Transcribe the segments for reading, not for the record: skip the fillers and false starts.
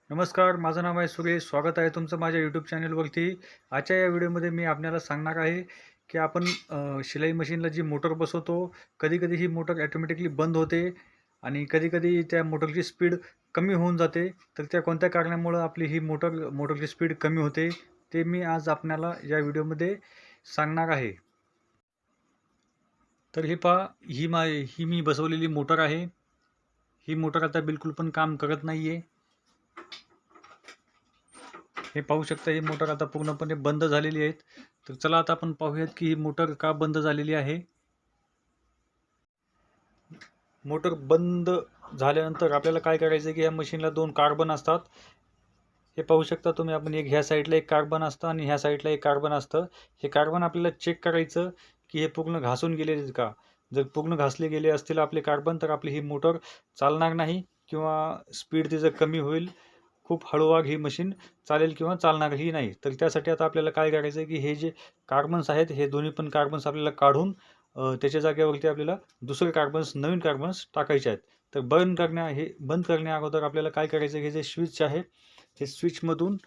नमस्कार, माझं नाव आहे सुरेश. स्वागत आहे तुमचं माझ्या यूट्यूब चॅनलवरती. आजच्या या व्हिडिओमध्ये मी आपल्याला सांगणार आहे की आपण शिलाई मशीनला जी मोटर बसवतो, कधी-कधी ही मोटर ऑटोमॅटिकली बंद होते आणि कधी-कधी त्या मोटरची स्पीड कमी होऊन जाते. तर त्या कोणत्या कारणामुळं आपली ही मोटरची स्पीड कमी होते, ते मी आज आपल्याला या व्हिडिओमध्ये सांगणार आहे. तर हे पहा, ही मी बसवलेली मोटर आहे. ही मोटर आता बिलकुल पण काम करत नाही आहे. हे पाहू शकता, ही मोटर आता पूर्णपणे बंद झालेली आहे. तर चला आता आपण पाहूयात की ही मोटर का बंद झालेली आहे. मोटर बंद झाल्यानंतर आपल्याला काय करायचं आहे की या मशीनला 2 कार्बन असतात. हे पाहू शकता तुम्ही, आपण एक ह्या साईडला एक कार्बन असतं आणि ह्या साईडला एक कार्बन असतं. हे कार्बन आपल्याला चेक करायचं की हे पूर्ण घासून गेलेले आहेत का. जर पूर्ण घासले गेले असतील आपले कार्बन, तर आपली ही मोटर चालणार नाही किंवा स्पीड तिचं कमी होईल. खूप हळूवार ही मशीन चालेल किंवा चालणारही नाही. तर त्यासाठी आता आपल्याला काय करायचं आहे की हे जे कार्बन्स आहेत, हे दोन्ही पण कार्बन्स आपल्याला काढून त्याच्या जागेवरती आपल्याला दुसरे कार्बन्स, नवीन कार्बन्स टाकायचे आहेत. तर बंद करण्या अगोदर आपल्याला काय करायचं आहे, हे जे स्विच आहे, हे स्विचमधून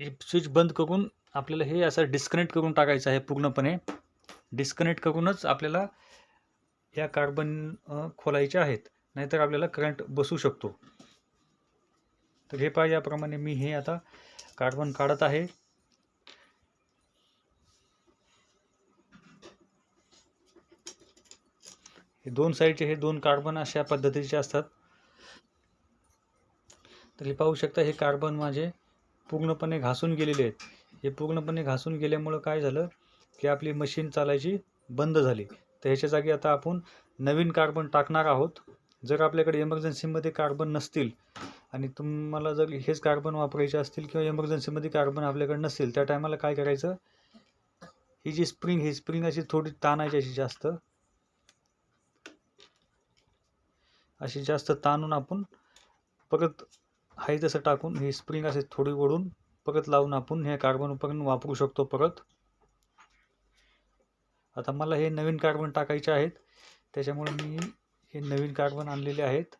हे स्विच बंद करून आपल्याला हे असं डिस्कनेक्ट करून टाकायचं आहे पूर्णपणे. डिस्कनेक्ट करूनच आपल्याला ह्या कार्बन खोलायचे आहेत, नाहीतर आपल्याला करंट बसू शकतो. तर हे पहा, याप्रमाणे मी हे आता कार्बन काढत आहे. हे दोन साईडचे हे 2 कार्बन अशा पद्धतीचे असतात. तर हे पाहू शकता, हे कार्बन माझे पूर्णपणे घासून गेलेले आहेत. हे पूर्णपणे घासून गेल्यामुळं काय झालं की आपली मशीन चालायची बंद झाली. तर ह्याच्या जागी आता आपण नवीन कार्बन टाकणार आहोत. जर आपल्याकडे इमर्जन्सीमध्ये कार्बन नसतील आणि तुम्हाला जर हेच कार्बन वापरायचे असतील किंवा इमर्जन्सीमध्ये कार्बन आपल्याकडे नसतील, त्या टायमाला काय करायचं, ही जी स्प्रिंग, ही स्प्रिंग अशी थोडी ताणायची, अशी जास्त ताणून आपण परत आहे तसं टाकून ही स्प्रिंग अशी थोडी ओढून परत लावून आपण हे कार्बन पण वापरू शकतो परत. आता मला हे नवीन कार्बन टाकायचे आहेत, त्याच्यामुळे मी हे नवीन कार्बन आणलेले आहेत.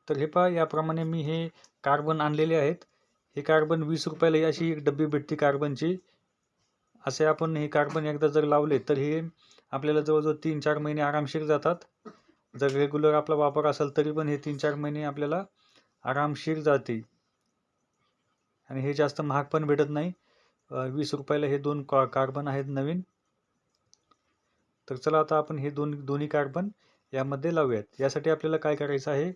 तर हे पहा, याप्रमाणे मी हे कार्बन आणलेले आहेत. हे कार्बन 20 रुपयाला अशी एक डब्बी भेटते कार्बनची. असे आपण हे कार्बन एकदा जर लावले तर हे आपल्याला जवळजवळ 3-4 महिने आरामशीर जातात. जर रेग्युलर आपला वापर असेल तरी पण हे 3-4 महिने आपल्याला आरामशीर जाते आणि हे जास्त महाग पण भेटत नाही. 20 रुपयाला हे 2 कार्बन आहेत नवीन. तर चला आता आपण हे दोन्ही कार्बन यामध्ये लावूयात. यासाठी आपल्याला काय करायचं आहे,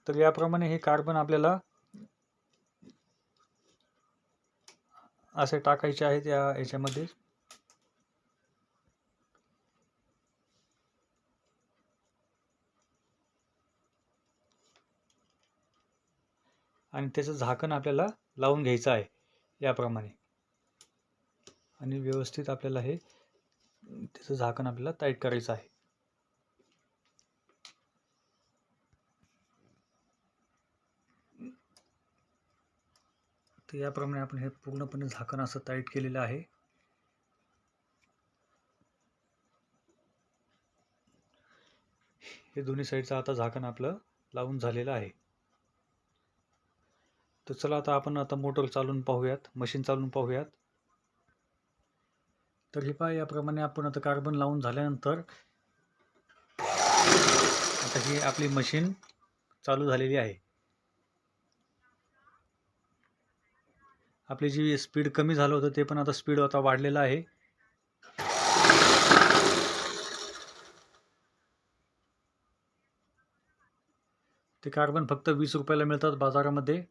तर याप्रमाणे हे कार्बन आपल्याला असे टाकायचे आहेत याच्यामध्ये. आणि त्याचं झाकण आपल्याला लावून घ्यायचं आहे याप्रमाणे. आणि व्यवस्थित आपल्याला हे त्याचं झाकण आपल्याला टाईट करायचं आहे. तर याप्रमाणे आपण हे पूर्णपणे झाकण असं टाईट केलेलं आहे. हे दोन्ही साईडचं आता झाकण आपलं लावून झालेलं आहे. तर चला आता आपण मोटर चालून पाहूयात, मशीन चालून पाहूयात. तर हे पहा, याप्रमाणे आपण आता कार्बन लावून झाल्यानंतर आता ही आपली मशीन चालू झालेली आहे. आपली जी स्पीड कमी झालं होतं ते पण आता स्पीड वाढलेलं आहे. ते कार्बन फक्त 20 रुपयाला मिळतात बाजारामध्ये.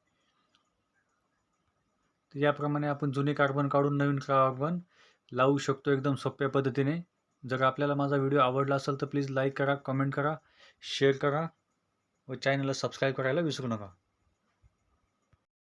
तर याप्रमाणे आपण जुने कार्बन काढून नवीन कार्बन लावू शकतो एकदम सोप्या पद्धतीने. जर आपल्याला माझा व्हिडिओ आवडला असेल तर प्लीज लाईक करा, कमेंट करा, शेअर करा व चॅनलला सबस्क्राईब करायला विसरू नका.